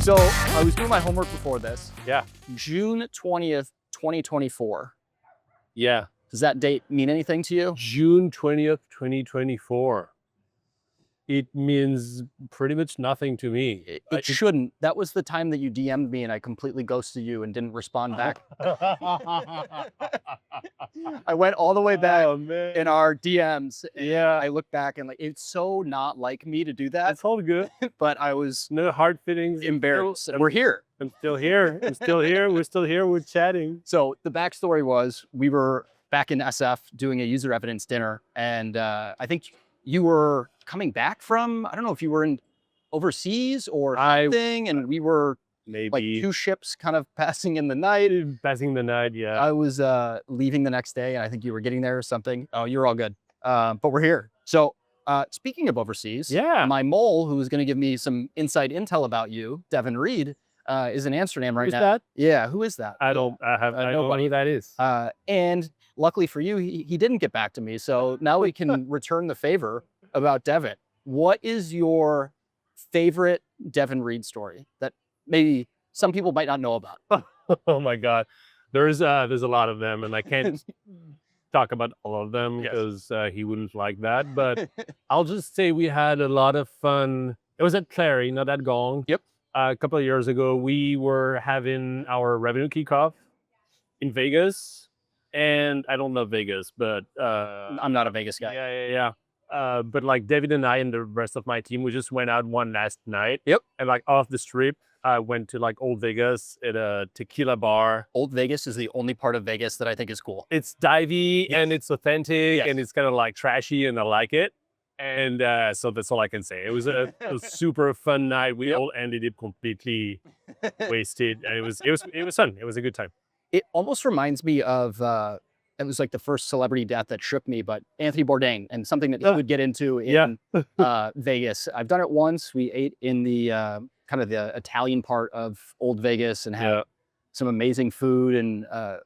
So I was doing my homework before this. Yeah. June 20th, 2024. Yeah. Does that date mean anything to you? June 20th, 2024. It means pretty much nothing to me. It shouldn't. That was the time that you DM'd me and I completely ghosted you and didn't respond back. I went all the way back in our DMs. And I look back and like, it's so not like me to do that. That's all good. But I was No hard feelings. embarrassed. We're here. I'm still here. I'm still here. We're still here. We're chatting. So the backstory was we were back in SF doing a user evidence dinner. And I think you were coming back from, I don't know if you were in overseas or something, and we were maybe like two ships kind of passing in the night. Passing the night, yeah. I was leaving the next day, and I think you were getting there or something. Oh, you're all good. But we're here. So speaking of overseas, my mole, who is going to give me some inside intel about you, Devin Reed, is in Amsterdam right now. Who's that? Yeah, who is that? I don't know who that is. And luckily for you, he didn't get back to me. So now we can return the favor about Devin. What is your favorite Devin Reed story that maybe some people might not know about? Oh my God. There's a lot of them, and I can't talk about all of them because he wouldn't like that. But I'll just say we had a lot of fun. It was at Clari, not at Gong. Yep. A couple of years ago, we were having our revenue kickoff in Vegas. And I don't love Vegas, but I'm not a Vegas guy. Yeah. But like David and I and the rest of my team, we just went out one last night. Yep. And like off the strip, I went to like Old Vegas at a tequila bar. Old Vegas is the only part of Vegas that I think is cool. It's divey and it's authentic and it's kind of like trashy, and I like it. And so that's all I can say. It was a super fun night. We all ended up completely wasted, and it was fun. It was a good time. It almost reminds me of, it was like the first celebrity death that shook me, but Anthony Bourdain, and something that he would get into in Vegas. I've done it once. We ate in the kind of the Italian part of Old Vegas and had some amazing food, and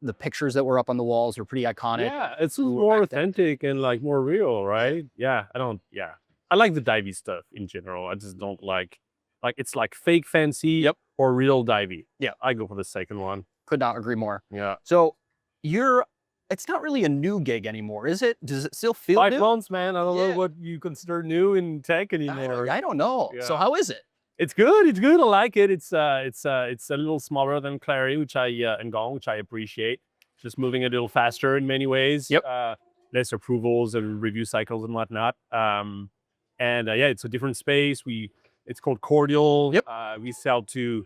the pictures that were up on the walls were pretty iconic. Yeah, it's more authentic and like more real, right? Yeah, I like the divey stuff in general. I just don't like it's like fake fancy or real divey. Yeah, I go for the second one. Could not agree more. Yeah. So it's not really a new gig anymore, is it? Does it still feel 5 new? months, man. I don't know what you consider new in tech anymore. I don't know. Yeah. So how is it? It's good. It's good. I like it. It's a little smaller than Clari, and Gong, which I appreciate. Just moving a little faster in many ways. Yep. Less approvals and review cycles and whatnot. It's a different space. It's called Cordial. Yep. We sell to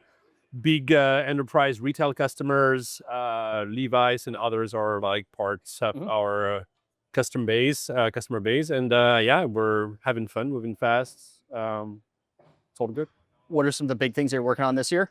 big enterprise retail customers. Levi's and others are like parts of our customer base. And we're having fun, moving fast. It's all good. What are some of the big things you're working on this year?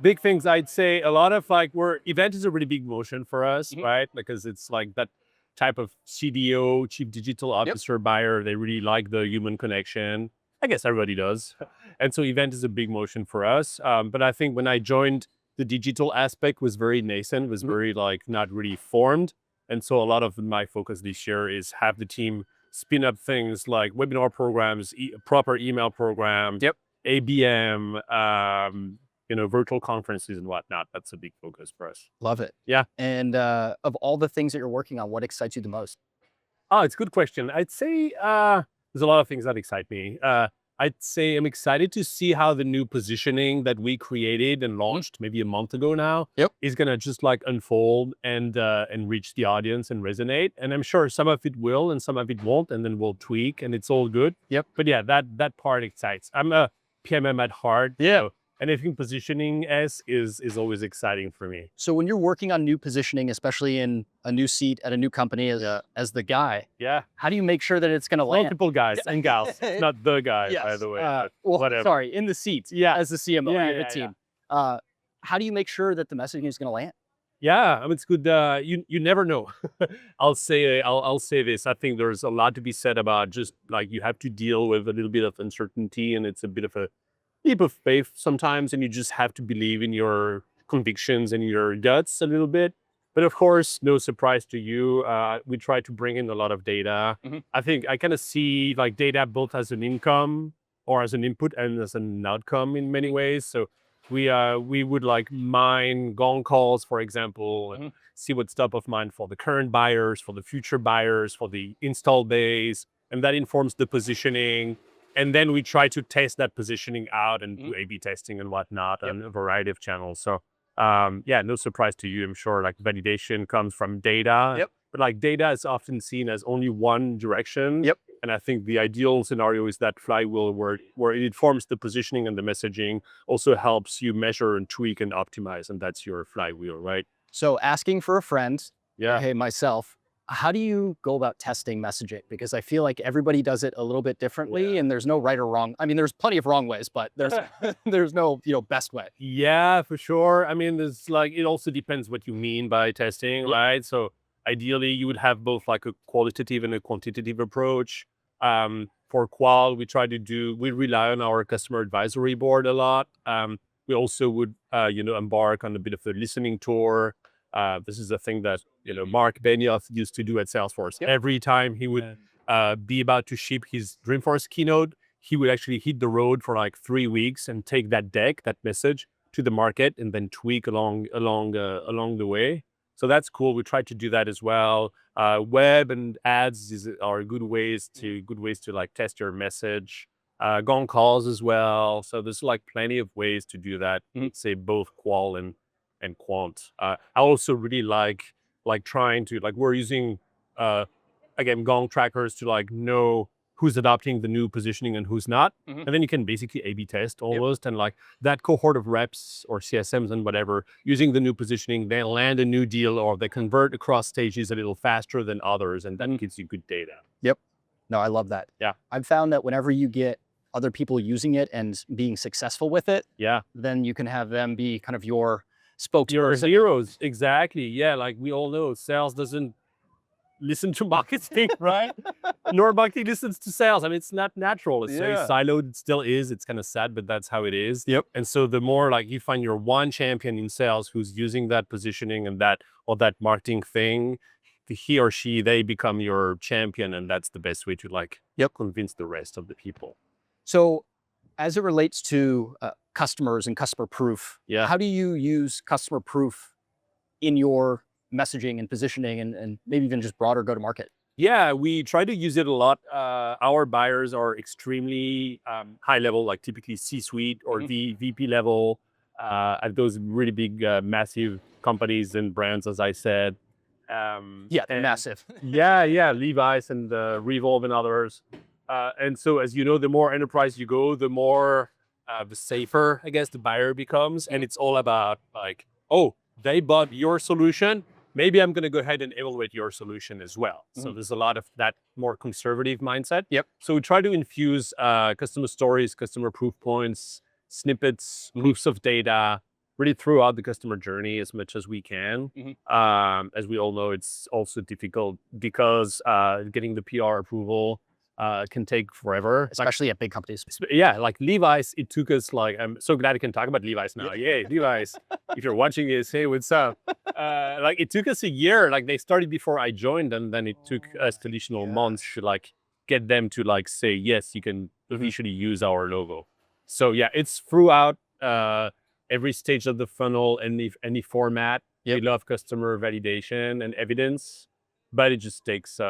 Big things, I'd say a lot of event is a really big motion for us, right? Because it's like that type of CDO, chief digital officer buyer. They really like the human connection. I guess everybody does. And so event is a big motion for us. But I think when I joined, the digital aspect was very nascent, was very not really formed. And so a lot of my focus this year is have the team spin up things like webinar programs, proper email programs, ABM, virtual conferences and whatnot. That's a big focus for us. Love it. Yeah. And of all the things that you're working on, what excites you the most? Oh, it's a good question. I'd say there's a lot of things that excite me. I'd say I'm excited to see how the new positioning that we created and launched maybe a month ago now is gonna just unfold and reach the audience and resonate. And I'm sure some of it will and some of it won't, and then we'll tweak, and it's all good. Yep. But yeah, that part excites. I'm a PMM at heart. Yeah. So anything positioning is always exciting for me. So when you're working on new positioning, especially in a new seat at a new company as the guy, how do you make sure that it's going to land? Multiple guys and gals, not the guy, by the way. Whatever. Sorry, in the seats, as the CMO of the team. How do you make sure that the messaging is going to land? Yeah, I mean, it's good. You never know. I'll say this. I think there's a lot to be said about just you have to deal with a little bit of uncertainty, and it's a bit of a leap of faith sometimes, and you just have to believe in your convictions and your guts a little bit. But of course, no surprise to you, we try to bring in a lot of data. I think I kind of see data both as an income or as an input and as an outcome in many ways. So We would like mine Gong calls, for example, and see what's top of mind for the current buyers, for the future buyers, for the install base, and that informs the positioning. And then we try to test that positioning out and do A/B testing and whatnot on a variety of channels. So yeah, no surprise to you, I'm sure. Like validation comes from data, but like data is often seen as only one direction. And I think the ideal scenario is that flywheel where it informs the positioning and the messaging, also helps you measure and tweak and optimize, and that's your flywheel, right? So asking for a friend, Yeah. hey, myself, how do you go about testing messaging? Because I feel like everybody does it a little bit differently and there's no right or wrong. I mean, there's plenty of wrong ways, but there's there's no, best way. Yeah, for sure. I mean, there's like, it also depends what you mean by testing, right? So ideally you would have both like a qualitative and a quantitative approach. For qual, we rely on our customer advisory board a lot. We also would, embark on a bit of a listening tour. This is a thing that, Mark Benioff used to do at Salesforce. Every time he would be about to ship his Dreamforce keynote, he would actually hit the road for like 3 weeks and take that deck, that message to the market and then tweak along the way. So that's cool. We try to do that as well. Web and ads are good ways to like test your message. Gong calls as well. So there's like plenty of ways to do that. Say both qual and quant. I also really like trying to like, we're using again Gong trackers to like know who's adopting the new positioning and who's not. And then you can basically A/B test almost. And like that cohort of reps or CSMs and whatever, using the new positioning, they land a new deal or they convert across stages a little faster than others. And that gives you good data. No, I love that. Yeah. I've found that whenever you get other people using it and being successful with it, then you can have them be kind of your spokesperson. Your heroes, exactly. Yeah, like we all know, sales doesn't listen to marketing, right? Nor marketing listens to sales. I mean, it's not natural. It's very siloed. It still is. It's kind of sad, but that's how it is. And so the more like you find your one champion in sales who's using that positioning and that marketing thing, he or she, they become your champion, and that's the best way to like convince the rest of the people. So as it relates to customers and customer proof, how do you use customer proof in your messaging and positioning and maybe even just broader go-to-market? Yeah, we try to use it a lot. Our buyers are extremely high level, like typically C-suite or VP level at those really big, massive companies and brands, as I said. Massive. Levi's and Revolve and others. And so, as you know, the more enterprise you go, the more the safer, I guess, the buyer becomes. And it's all about like, oh, they bought your solution. Maybe I'm going to go ahead and evaluate your solution as well. So there's a lot of that more conservative mindset. So we try to infuse customer stories, customer proof points, snippets, proofs of data, really throughout the customer journey as much as we can. As we all know, it's also difficult because getting the PR approval can take forever. Especially at big companies. Yeah, like Levi's, it took us like, I'm so glad I can talk about Levi's now. Yay, Levi's. If you're watching this, hey, what's up? Like it took us a year. Like they started before I joined, and then it took us additional months to like get them to like say, yes, you can officially use our logo. So yeah, it's throughout every stage of the funnel, any format. We love customer validation and evidence, but it just takes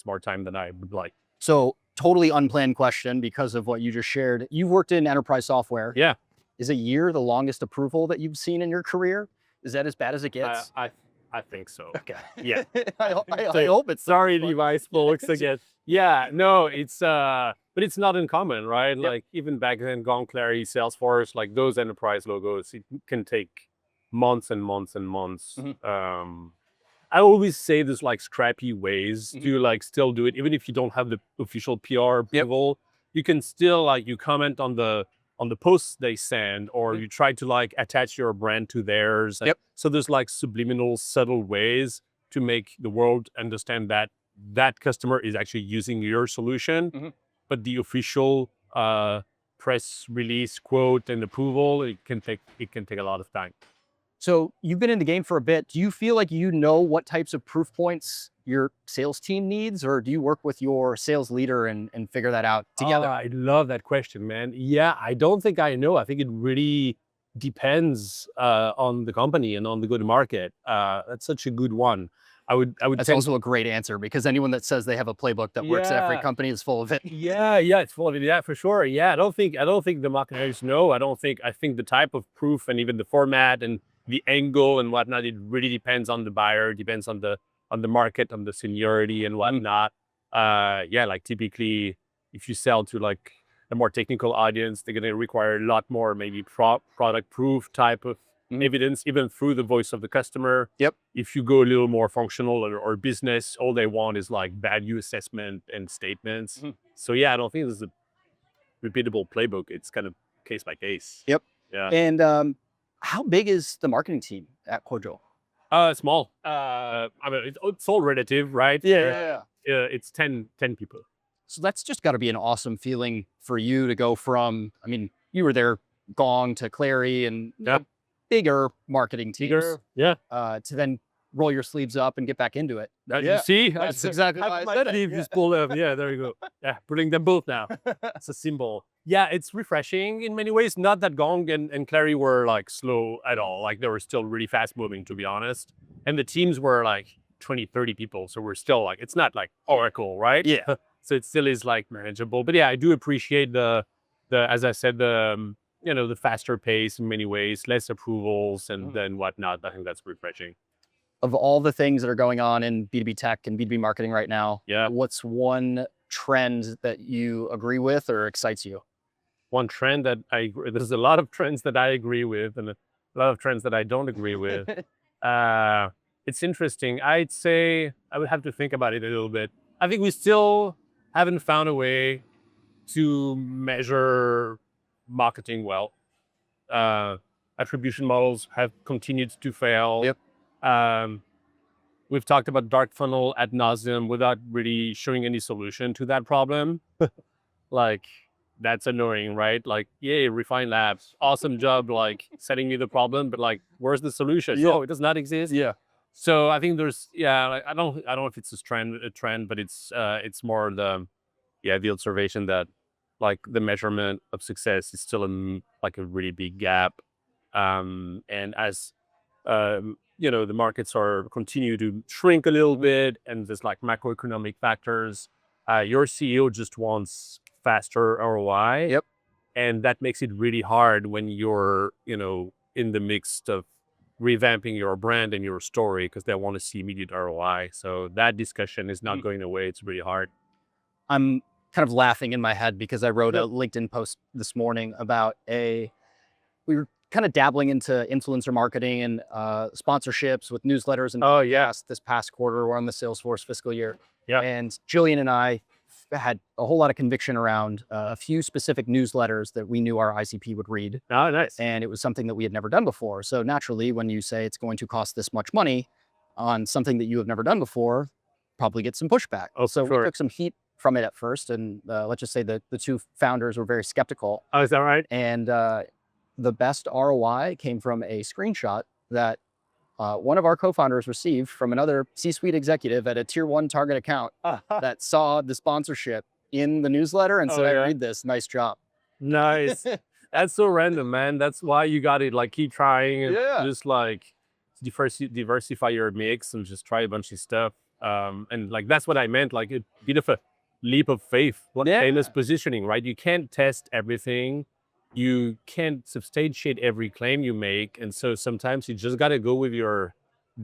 more time than I would like. So totally unplanned question because of what you just shared. You've worked in enterprise software. Yeah. Is a year the longest approval that you've seen in your career? Is that as bad as it gets? I think so. Okay. Yeah. I hope it's. Sorry, Levi's folks again. Yeah, no, it's but it's not uncommon, right? Like even back then, Gong and Clari, Salesforce, like those enterprise logos, it can take months and months and months. I always say there's like scrappy ways to like still do it, even if you don't have the official PR approval. You can still like you comment on the posts they send, or you try to like attach your brand to theirs. So there's like subliminal, subtle ways to make the world understand that that customer is actually using your solution. But the official press release, quote, and approval, it can take a lot of time. So you've been in the game for a bit. Do you feel like you know what types of proof points your sales team needs, or do you work with your sales leader and figure that out together? I love that question, man. Yeah, I don't think I know. I think it really depends on the company and on the go-to-market. That's such a good one. I would. That's also a great answer, because anyone that says they have a playbook that works at every company is full of it. Yeah, it's full of it. Yeah, for sure. Yeah, I don't think the marketers know. I think the type of proof and even the format and the angle and whatnot, it really depends on the buyer, depends on the market, on the seniority and whatnot. Like typically, if you sell to like a more technical audience, they're going to require a lot more maybe product proof type of evidence, even through the voice of the customer. Yep. If you go a little more functional or business, all they want is like value assessment and statements. So yeah, I don't think this is a repeatable playbook. It's kind of case by case. Yep. Yeah. And how big is the marketing team at Cordial? Small. I mean, it's all relative, right? Yeah. It's 10 people. So that's just got to be an awesome feeling for you to go from, I mean, you were there, Gong to Clari and bigger marketing teams. To then roll your sleeves up and get back into it. You see? That's exactly why I said it. Just pull them. Yeah, there you go. Yeah, putting them both now. It's a symbol. Yeah, it's refreshing in many ways. Not that Gong and Clari were like slow at all. Like they were still really fast moving, to be honest. And the teams were like 20, 30 people. So we're still like, it's not like Oracle, right? Yeah. So it still is like manageable. But yeah, I do appreciate the as I said, the faster pace in many ways, less approvals and then whatnot. I think that's refreshing. Of all the things that are going on in B2B tech and B2B marketing right now, what's one trend that you agree with or excites you? One trend that there's a lot of trends that I agree with and a lot of trends that I don't agree with. It's interesting. I'd say I would have to think about it a little bit. I think we still haven't found a way to measure marketing well. Attribution models have continued to fail. Yep. We've talked about dark funnel ad nauseum without really showing any solution to that problem. Like, that's annoying, right? Like, yay, Refine Labs, awesome job, like setting me the problem, but like, where's the solution? Oh, it does not exist. So I think there's, like, I don't know if it's a trend, but it's more the observation that like the measurement of success is still like a really big gap. And as the markets continue to shrink a little bit, and there's like macroeconomic factors, your CEO just wants faster ROI. Yep. And that makes it really hard when you're, in the midst of revamping your brand and your story, because they want to see immediate ROI. So that discussion is not going away. It's really hard. I'm kind of laughing in my head because I wrote a LinkedIn post this morning about we were kind of dabbling into influencer marketing and sponsorships with newsletters. And this past quarter, we're on the Salesforce fiscal year. And Julien and I had a whole lot of conviction around a few specific newsletters that we knew our ICP would read. Oh, nice. And it was something that we had never done before. So naturally, when you say it's going to cost this much money on something that you have never done before, probably get some pushback. So we took some heat from it at first. And let's just say that the two founders were very skeptical. Oh, is that right? And the best ROI came from a screenshot that one of our co-founders received from another C-suite executive at a tier 1 target account that saw the sponsorship in the newsletter and said, I read this, nice job. Nice. That's so random, man. That's why you got to like keep trying and just like diversify your mix and just try a bunch of stuff. And like, that's what I meant, like a bit of a leap of faith, like famous positioning, right? You can't test everything. You can't substantiate every claim you make. And so sometimes you just got to go with your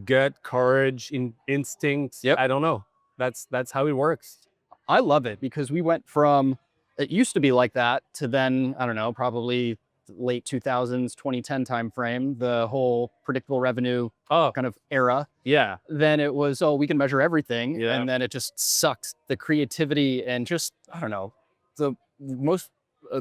gut, courage, instincts. I don't know. That's how it works. I love it because we went from, it used to be like that to then, I don't know, probably late 2000s, 2010 timeframe, the whole predictable revenue kind of era. Then it was, we can measure everything. And then it just sucks the creativity and just, I don't know, the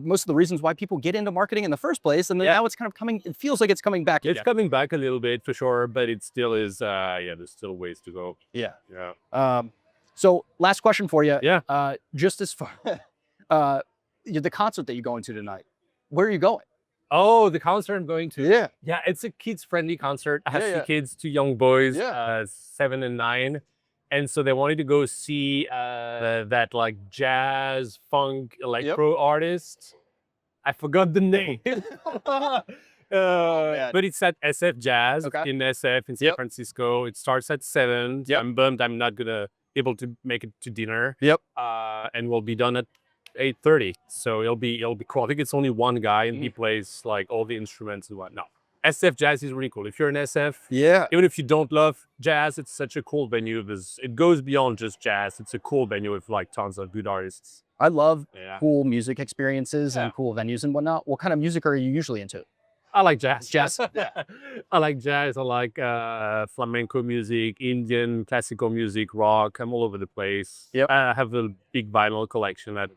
most of the reasons why people get into marketing in the first place. And then now it's kind of coming, it feels like it's coming back. It's coming back a little bit for sure, but it still is, there's still ways to go. So last question for you. Just as far, the concert that you're going to tonight, where are you going? Oh, the concert I'm going to? Yeah, it's a kids-friendly concert. I have two kids, two young boys, 7 and 9. And so they wanted to go see that like jazz, funk, electro artist. I forgot the name. man. But it's at SF Jazz in SF in San Francisco. It starts at 7. I'm bummed I'm not gonna able to make it to dinner. And we'll be done at 8:30. So it'll be cool. I think it's only one guy and he plays like all the instruments and whatnot. SF Jazz is really cool. If you're an SF, even if you don't love jazz, it's such a cool venue. It goes beyond just jazz. It's a cool venue with like tons of good artists. I love cool music experiences and cool venues and whatnot. What kind of music are you usually into? I like jazz. Jazz? I like jazz. I like flamenco music, Indian classical music, rock. I'm all over the place. I have a big vinyl collection at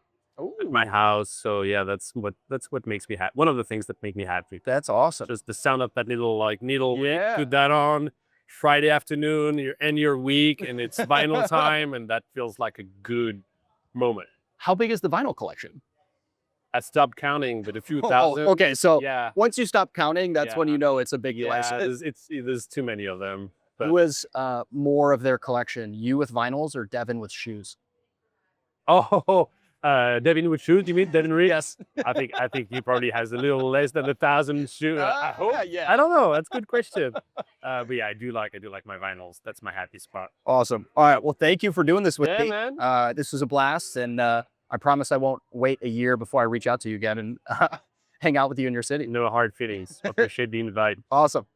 my house. So yeah, that's what makes me happy. One of the things that make me happy. That's awesome. Just the sound of that little like needle. Put that on Friday afternoon. You're end your week and it's vinyl time, and that feels like a good moment. How big is the vinyl collection? I stopped counting, but a few thousand. Okay, so once you stop counting, that's when you know it's a big collection. There's too many of them. But. Who is more of their collection? You with vinyls or Devin with shoes? Devin with shoes, you mean? Devin Reed? Yes. I think he probably has a little less than 1,000 shoes. I hope. I don't know. That's a good question. But yeah, I do like my vinyls. That's my happy spot. Awesome. All right. Well, thank you for doing this with me. Man. This was a blast, and I promise I won't wait a year before I reach out to you again and hang out with you in your city. No hard feelings. Appreciate the invite. Awesome.